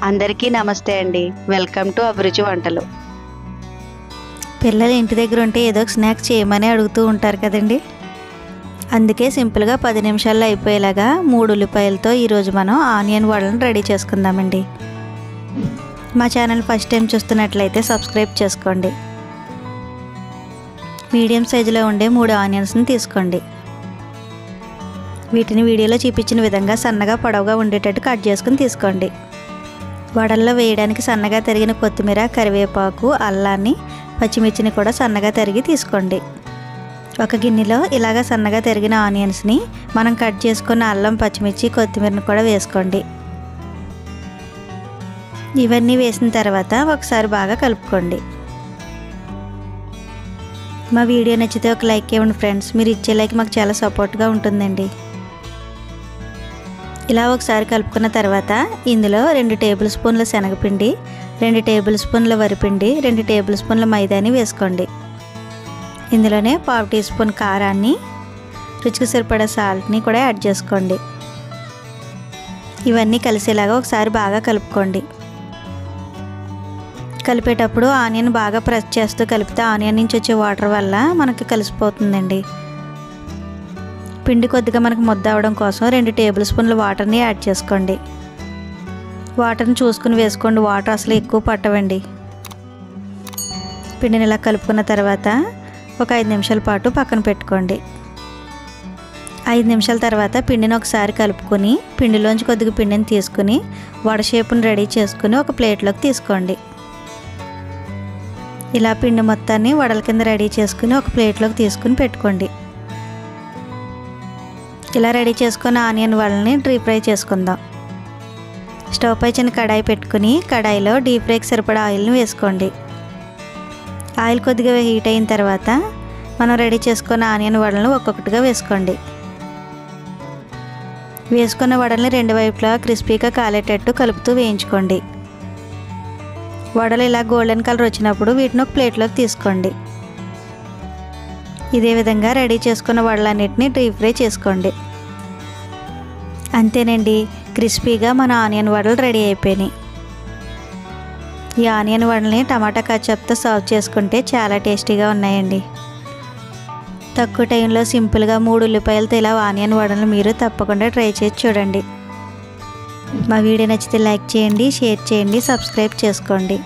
అందరికీ నమస్తే అండి. వెల్కమ్ టు అభిరుచి వంటలు. పిల్లలు ఇంటి దగ్గర ఉంటే ఏదో ఒక స్నాక్స్ చేయమని అడుగుతూ ఉంటారు కదండి. అందుకే సింపుల్గా 10 నిమిషాల్లో అయిపోయేలాగా 3 ఉల్లిపాయలతో ఈరోజు మనం ఆనియన్ వడలను రెడీ చేసుకుందామండి. మా ఛానల్ ఫస్ట్ టైం చూస్తున్నట్లయితే సబ్స్క్రైబ్ చేసుకోండి. మీడియం సైజులో ఉండే 3 ఆనియన్స్ని తీసుకోండి. వీటిని వీడియోలో చూపించిన విధంగా సన్నగా పొడవుగా ఉండేటట్టు కట్ చేసుకుని తీసుకోండి. వడల్లో వేయడానికి సన్నగా తరిగిన కొత్తిమీర, కరివేపాకు, అల్లాన్ని, పచ్చిమిర్చిని కూడా సన్నగా తరిగి తీసుకోండి. ఒక గిన్నెలో ఇలాగ సన్నగా తరిగిన ఆనియన్స్ని మనం కట్ చేసుకున్న అల్లం, పచ్చిమిర్చి, కొత్తిమీరని కూడా వేసుకోండి. ఇవన్నీ వేసిన తర్వాత ఒకసారి బాగా కలుపుకోండి. మా వీడియో నచ్చితే ఒక లైక్ ఇవ్వండి ఫ్రెండ్స్. మీరు ఇచ్చే లైక్ మాకు చాలా సపోర్ట్గా ఉంటుందండి. ఇలా ఒకసారి కలుపుకున్న తర్వాత ఇందులో 2 టేబుల్ స్పూన్ల శనగపిండి, 2 టేబుల్ స్పూన్ల వరిపిండి, 2 టేబుల్ స్పూన్ల మైదాని వేసుకోండి. ఇందులోనే 1/2 టీ స్పూన్ కారాన్ని, రుచికి సరిపడా సాల్ట్ని కూడా యాడ్ చేసుకోండి. ఇవన్నీ కలిసేలాగా ఒకసారి బాగా కలుపుకోండి. కలిపేటప్పుడు ఆనియన్ బాగా ప్రెస్ చేస్తూ కలిపితే ఆనియన్ నుంచి వచ్చే వాటర్ వల్ల మనకి కలిసిపోతుందండి. పిండి కొద్దిగా మనకు ముద్ద అవడం కోసం 2 టేబుల్ స్పూన్ల వాటర్ని యాడ్ చేసుకోండి. వాటర్ని చూసుకుని వేసుకోండి, వాటర్ అసలు ఎక్కువ పట్టవండి. పిండిని ఇలా కలుపుకున్న తర్వాత ఒక 5 నిమిషాల పాటు పక్కన పెట్టుకోండి. 5 నిమిషాల తర్వాత పిండిని ఒకసారి కలుపుకొని పిండిలోంచి కొద్దిగా పిండిని తీసుకుని వడ షేపుని రెడీ చేసుకుని ఒక ప్లేట్లోకి తీసుకోండి. ఇలా పిండి మొత్తాన్ని వడల కింద రెడీ చేసుకుని ఒక ప్లేట్లోకి తీసుకుని పెట్టుకోండి. ఇలా రెడీ చేసుకున్న ఆనియన్ వడల్ని డీప్ ఫ్రై చేసుకుందాం. స్టవ్ పై చిన్న కడాయి పెట్టుకుని కడాయిలో డీప్ ఫ్రైకి సరిపడా ఆయిల్ని వేసుకోండి. ఆయిల్ కొద్దిగా హీట్ అయిన తర్వాత మనం రెడీ చేసుకున్న ఆనియన్ వడలను ఒక్కొక్కటిగా వేసుకోండి. వేసుకున్న వడల్ని 2 వైపులా క్రిస్పీగా కాలేటట్టు కలుపుతూ వేయించుకోండి. వడలు ఇలా గోల్డెన్ కలర్ వచ్చినప్పుడు వీటిని ఒక ప్లేట్లోకి తీసుకోండి. ఇదే విధంగా రెడీ చేసుకున్న వడలన్నిటిని డీప్ ఫ్రై చేసుకోండి. అంతేనండి, క్రిస్పీగా మన ఆనియన్ వడలు రెడీ అయిపోయినాయి. ఈ ఆనియన్ వడల్ని టమాటా కచప్తో సర్వ్ చేసుకుంటే చాలా టేస్టీగా ఉన్నాయండి. తక్కువ టైంలో సింపుల్గా 3 ఉల్లిపాయలతో ఇలా ఆనియన్ వడలు మీరు తప్పకుండా ట్రై చేసి చూడండి. మా వీడియో నచ్చితే లైక్ చేయండి, షేర్ చేయండి, సబ్స్క్రైబ్ చేసుకోండి.